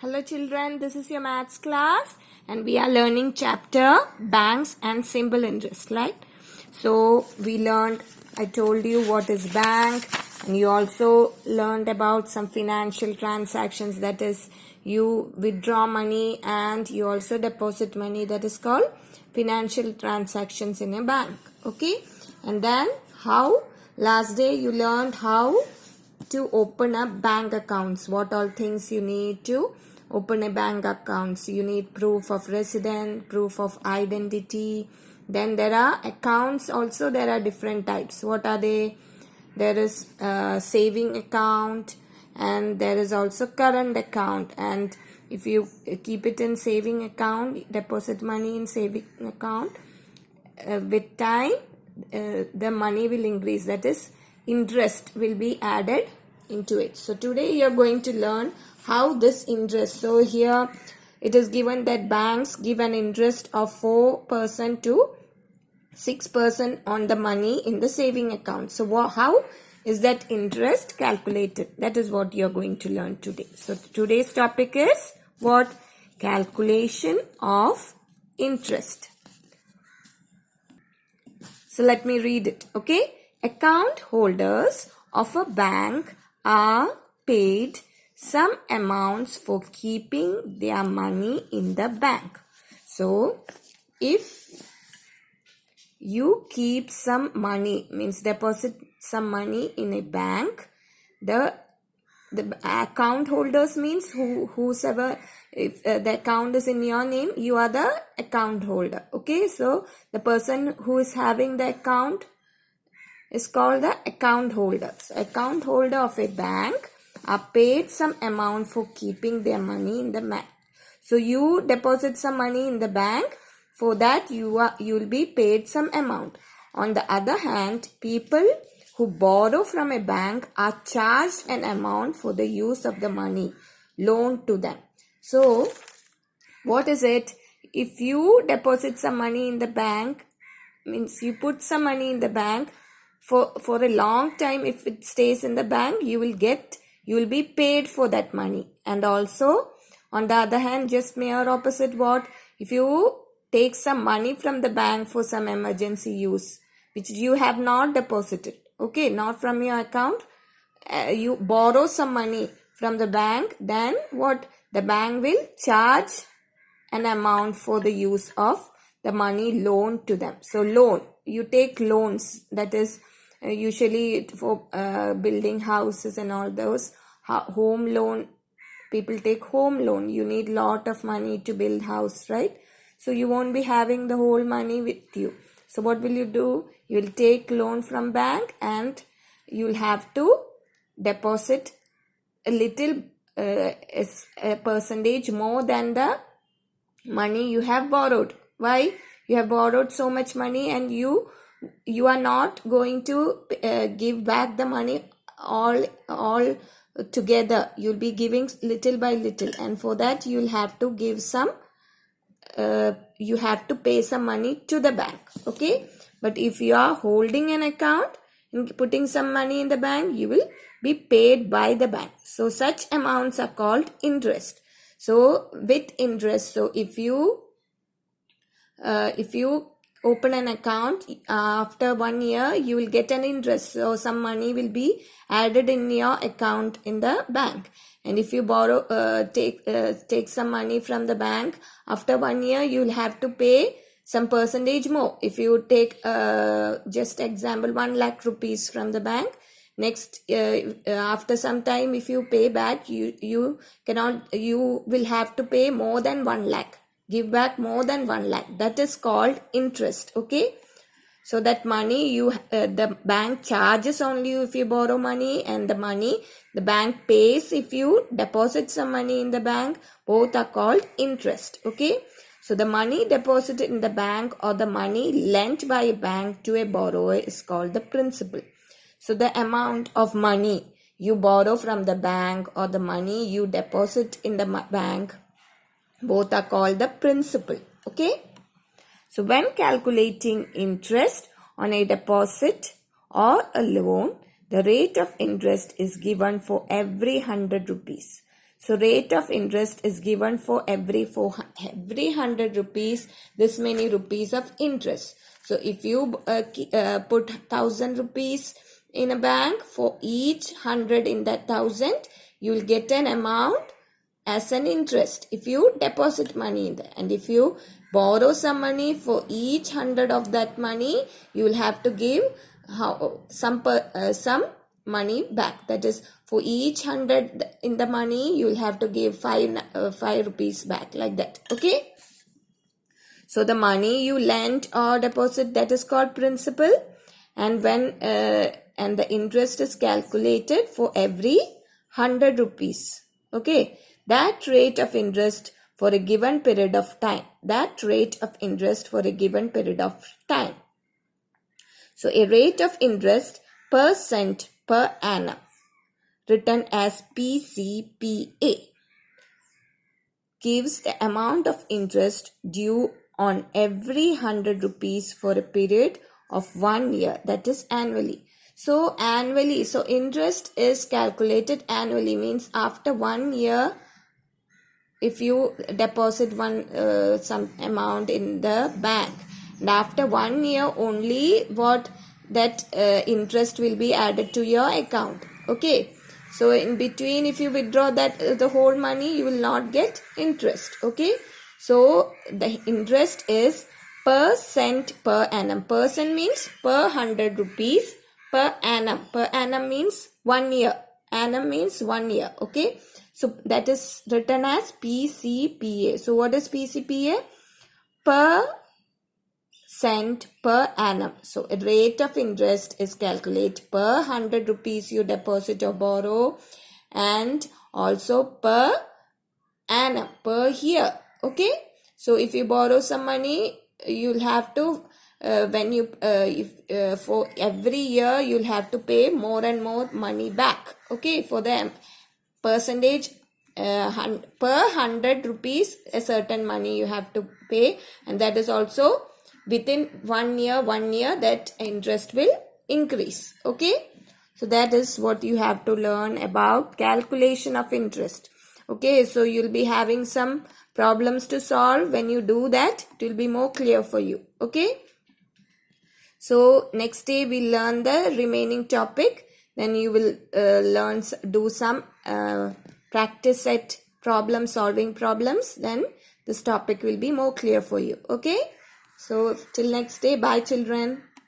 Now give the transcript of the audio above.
Hello children, this is your maths class and we are learning chapter banks and simple interest, right? So we learned, I told you what is bank, and you also learned about some financial transactions, that is you withdraw money and you also deposit money, that is called financial transactions in a bank, okay? And then last day you learned how to open up bank accounts, what all things you need to open a bank accounts. You need proof of residence, proof of identity. Then there are accounts also, there are different types. What are they? There is saving account and there is also current account, and if you keep it in saving account, deposit money in saving account, with time the money will increase, that is interest will be added into it. So today you are going to learn how this interest. So here it is given that banks give an interest of 4% to 6% on the money in the saving account. So how is that interest calculated? That is what you are going to learn today. So today's topic is what? Calculation of interest. So let me read it, okay? Account holders of a bank are paid some amounts for keeping their money in the bank. So if you keep some money, means deposit some money in a bank, the account holders means whosoever, if the account is in your name, you are the account holder, okay? So the person who is having the account is called the account holder. So account holder of a bank are paid some amount for keeping their money in the bank. So you deposit some money in the bank, for that you will be paid some amount. On the other hand, people who borrow from a bank are charged an amount for the use of the money loaned to them. So what is it? If you deposit some money in the bank, means you put some money in the bank for a long time. If it stays in the bank, you will be paid for that money. And also on the other hand, just mere opposite, what? If you take some money from the bank for some emergency use, which you have not deposited, okay, not from your account, you borrow some money from the bank, then what? The bank will charge an amount for the use of the money loaned to them. So loan, you take loans, that is usually for building houses and all those. Home loan, people take home loan. You need lot of money to build house, right? So you won't be having the whole money with you. So what will you do? You will take loan from bank and you will have to deposit a little a percentage more than the money you have borrowed. Why? You have borrowed so much money and you are not going to give back the money all together. You'll be giving little by little, and for that you'll have to give some you have to pay some money to the bank, okay? But if you are holding an account and putting some money in the bank, you will be paid by the bank. So such amounts are called interest. So with interest, so if you open an account, after 1 year you will get an interest. So some money will be added in your account in the bank. And if you borrow, take some money from the bank, after 1 year you will have to pay some percentage more. If you take just example 1 lakh rupees from the bank, next after some time if you pay back, you will have to pay more than 1 lakh. Give back more than 1 lakh. That is called interest, okay? So that money the bank charges only if you borrow money, and the money the bank pays if you deposit some money in the bank. Both are called interest, okay? So the money deposited in the bank or the money lent by a bank to a borrower is called the principal. So the amount of money you borrow from the bank or the money you deposit in the bank, both are called the principal, okay? So when calculating interest on a deposit or a loan, the rate of interest is given for every 100 rupees. So rate of interest is given for every 100 rupees, this many rupees of interest. So if you put 1000 rupees in a bank, for each 100 in that 1000, you will get an amount as an interest if you deposit money in there. And if you borrow some money, for each 100 of that money, you will have to give some money back. That is, for each 100 in the money, you will have to give 5 rupees back, like that. Okay. So the money you lend or deposit, that is called principal, and when and the interest is calculated for every 100 rupees. Okay, that rate of interest for a given period of time. That rate of interest for a given period of time. So a rate of interest % per annum, written as PCPA, gives the amount of interest due on every 100 rupees for a period of 1 year, that is annually. So annually, so interest is calculated annually, means after 1 year, if you deposit some amount in the bank, and after 1 year only that interest will be added to your account. Okay. So in between, if you withdraw that the whole money, you will not get interest. Okay. So the interest is % per annum. Percent means per 100 rupees per annum. Per annum means 1 year. Annum means 1 year. Okay. So that is written as PCPA. So what is PCPA? % per annum. So a rate of interest is calculated per 100 rupees you deposit or borrow, and also per annum, per year. Okay. So if you borrow some money, you'll have to for every year you'll have to pay more and more money back. Okay. For the percentage, per 100 rupees a certain money you have to pay, and that is also within 1 year that interest will increase. Okay. So that is what you have to learn about calculation of interest. Okay. So you'll be having some problems to solve. When you do that, it will be more clear for you. Okay. So next day we learn the remaining topic. Then you will do some practice set solving problems. Then this topic will be more clear for you. Okay. So till next day, bye children.